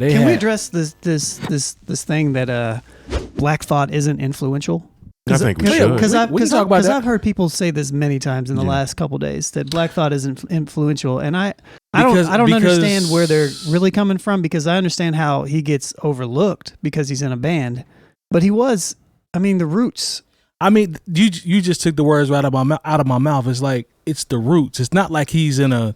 Can we address this thing that Black Thought isn't influential? I think we should. Because I've heard people say this many times in the last couple of days that Black Thought isn't influential, and I don't understand where they're really coming from, because I understand how he gets overlooked because he's in a band, but he was. I mean, the Roots. I mean, you just took the words right out of my mouth. It's like it's the Roots. It's not like he's in a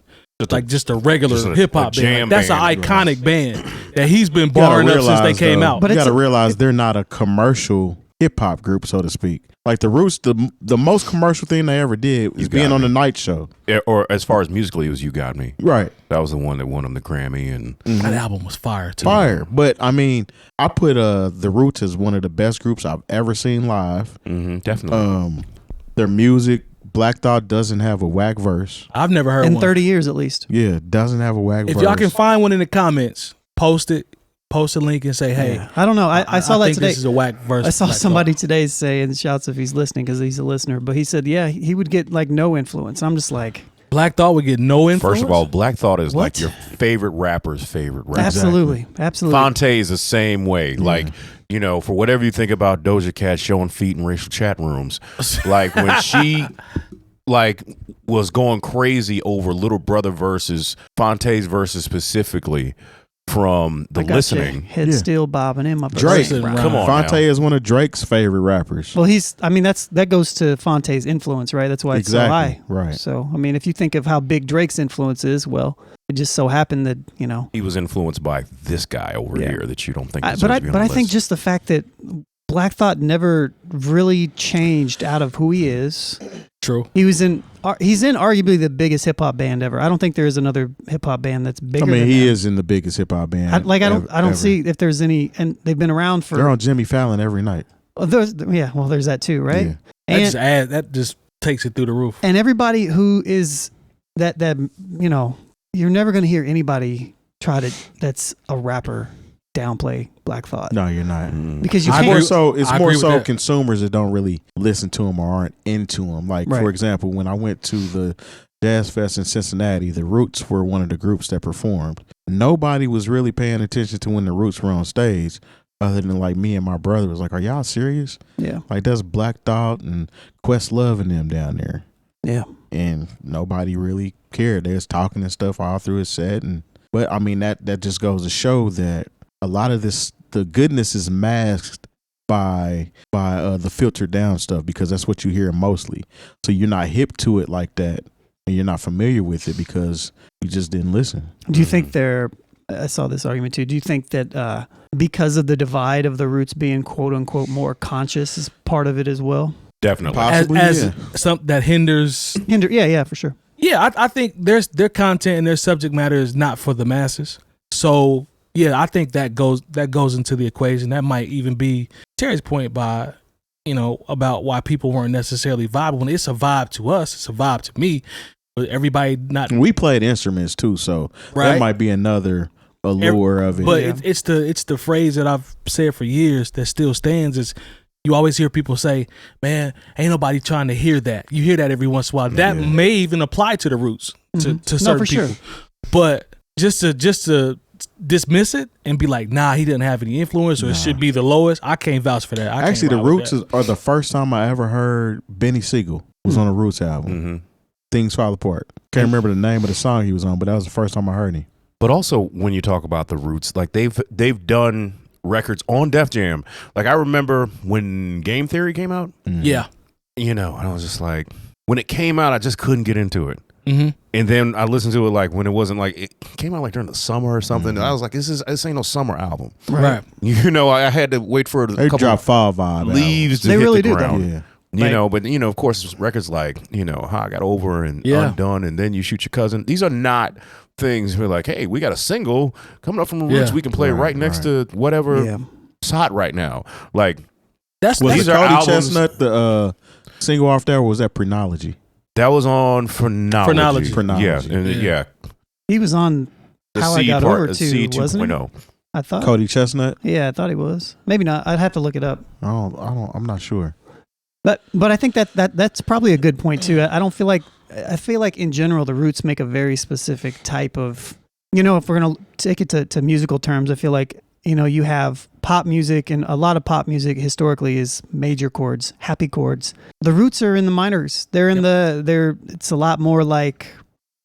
just a regular hip hop band. That's an iconic band that he's been barring up since they came out. But you got to realize they're not a commercial hip hop group, so to speak. Like the Roots, the most commercial thing they ever did was being on the Night Show. Yeah, or as far as musically, it was You Got Me. Right. That was the one that won them the Grammy, and that album was fire too. Fire. But I mean, I put the Roots as one of the best groups I've ever seen live. Definitely. Their music, Black Thought doesn't have a whack verse. I've never heard in one. 30 years at least. Yeah, doesn't have a whack verse. If y'all can find one in the comments, post it. Post a link and say, hey. Yeah. I don't know. I saw that think today. This is a whack verse. I saw somebody today say, and shouts if he's listening because he's a listener, but he said, yeah, he would get like no influence. I'm just like. Black Thought would get no influence? First of all, Black Thought is like your favorite rapper's favorite rapper. Absolutely. Exactly. Absolutely. Fonte is the same way. Like, you know, for whatever you think about Doja Cat showing feet in racial chat rooms, like when she was going crazy over Little Brother versus Fonte's verses specifically from the listening. Head still bobbing in my Drake. Come on. Fonte is one of Drake's favorite rappers. Well, that goes to Fonte's influence, right? That's why it's so high. Right. So, I mean, if you think of how big Drake's influence is, well, it just so happened that, you know. He was influenced by this guy over here that you don't think But I think just the fact that Black Thought never really changed out of who he is. True. He's in arguably the biggest hip hop band ever. I don't think there is another hip hop band that's bigger. I mean, than he them. is in the biggest hip hop band. I don't see if there's any, and they've been around for. They're on Jimmy Fallon every night. There's that too, right? Yeah. That just takes it through the roof. And everybody who is that you know, you're never going to hear anybody that's a rapper downplay Black Thought. No, you're not. Because you it's can't. more so consumers that don't really listen to him or aren't into him. Like, for example, when I went to the Jazz Fest in Cincinnati, the Roots were one of the groups that performed. Nobody was really paying attention to when the Roots were on stage, other than like me and my brother was like, are y'all serious? Yeah. Like, that's Black Thought and Questlove and them down there. Yeah. And nobody really cared. They was talking and stuff all through his set. But I mean, that just goes to show that a lot of the goodness is masked by the filtered down stuff, because that's what you hear mostly. So you're not hip to it like that, and you're not familiar with it because you just didn't listen. Do you think I saw this argument too. Do you think that because of the divide of the Roots being quote unquote more conscious is part of it as well? Definitely. Possibly, as something that hinders. Yeah, for sure. Yeah, I think their content and their subject matter is not for the masses. So yeah, I think that goes into the equation. That might even be Terry's point about why people weren't necessarily vibing. It's a vibe to us. It's a vibe to me. But everybody not. We played instruments too, so that might be another allure of it. But it's the phrase that I've said for years that still stands. Is you always hear people say, "Man, ain't nobody trying to hear that." You hear that every once in a while. That may even apply to the Roots to certain people. Sure. But just to dismiss it and be like, nah, he didn't have any influence, or it should be the lowest. I can't vouch for that. Actually, the Roots are the first time I ever heard Benny Siegel was on a Roots album. Things Fall Apart. Can't remember the name of the song he was on, but that was the first time I heard him. But also, when you talk about the Roots, like they've done records on Def Jam. Like I remember when Game Theory came out. Yeah, and I was just like, when it came out, I just couldn't get into it. And then I listened to it like when it wasn't like it came out like during the summer or something. I was like, this ain't no summer album, right? I had to wait for they drop fall vibe leaves to they hit really the do ground. Yeah. But of course, records like How I Got Over and Undone, and Then You Shoot Your Cousin. These are not things we're like, hey, we got a single coming up from the Roots. We can play right next to whatever is hot right now. Like these are Cody Chestnut, the single off there, or was that Phrenology? That was on Phrenology. Phrenology. Yeah. He was on The How C I Got part, Over too, wasn't he? I thought. Cody Chestnut? Yeah, I thought he was. Maybe not. I'd have to look it up. I'm not sure. But I think that's probably a good point too. I feel like in general the Roots make a very specific type of You know, if we're going to take it to musical terms, I feel like, you know, you have pop music, and a lot of pop music historically is major chords, happy chords. The Roots are in the minors. They're in it's a lot more like,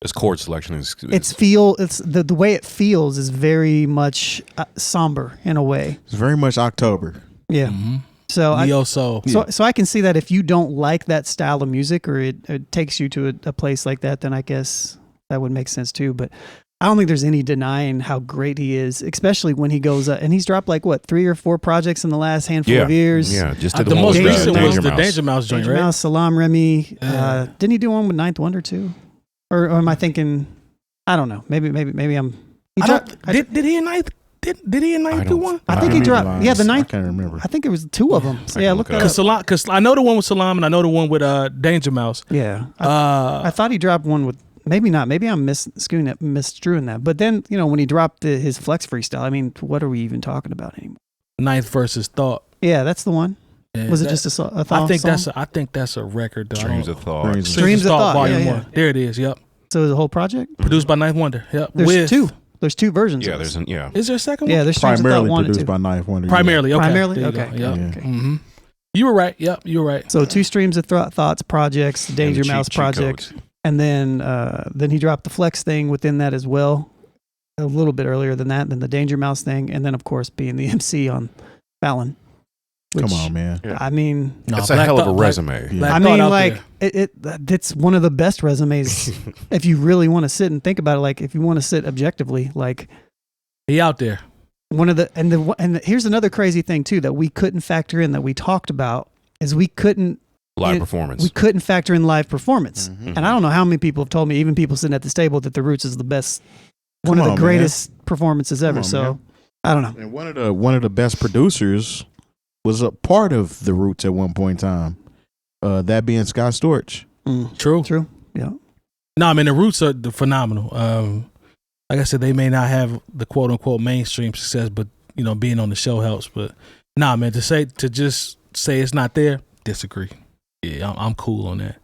This chord selection is it's the way it feels is very much somber in a way. It's very much October. Yeah. Mm-hmm. So So I can see that if you don't like that style of music, or it takes you to a place like that, then I guess that would make sense too. But I don't think there's any denying how great he is, especially when he goes and he's dropped like 3 or 4 projects in the last handful of years. Yeah, just the most recent was the Danger Mouse joint, Danger right? Mouse, Salam Remy. Didn't he do one with Ninth Wonder too? Or am I thinking? I don't know. Maybe I'm. Did he and Ninth? Did he and Ninth do one? I think he dropped. Yeah, the Ninth. I can't remember. I think it was 2 of them. So yeah, look that up. Because I know the one with Salam and I know the one with Danger Mouse. Yeah, I thought he dropped one with. Maybe not. Maybe I'm misstruing that. But then, you know, when he dropped his Flex freestyle, I mean, what are we even talking about anymore? Ninth versus Thought. Yeah, that's the one. Yeah, was it just a thought? I think that's a record. Though. Streams of Thought. Streams of Thought. Volume 1. There it is. Yep. So the whole project produced by Ninth Wonder. Yep. There's 2. There's 2 versions. Yeah, Is there a second one? Yeah, there's Streams primarily of Thought 1 produced and 2. by Ninth Wonder. Primarily. Okay. Primarily. Yep. Okay. Mm-hmm. You were right. Yep. You were right. So 2 Streams of Thoughts projects, Danger Mouse project. Codes. And then he dropped the Flex thing within that as well, a little bit earlier than that, than the Danger Mouse thing, and then of course being the MC on Fallon. Come on, man. Yeah. I mean, that's a hell of a resume. It's one of the best resumes if you really want to sit and think about it. Like if you want to sit objectively, like he out there. Here's another crazy thing too that we couldn't factor in that we talked about is we couldn't. Live performance. We couldn't factor in live performance. Mm-hmm. And I don't know how many people have told me, even people sitting at this table, that the Roots is the best, one of the greatest performances ever. So I don't know. And one of the best producers was a part of the Roots at one point in time. That being Scott Storch. True. Yeah. No, I mean the Roots are phenomenal. Like I said, they may not have the quote unquote mainstream success, but you know, being on the show helps. But nah, man, to just say it's not there, disagree. Yeah, I'm cool on that.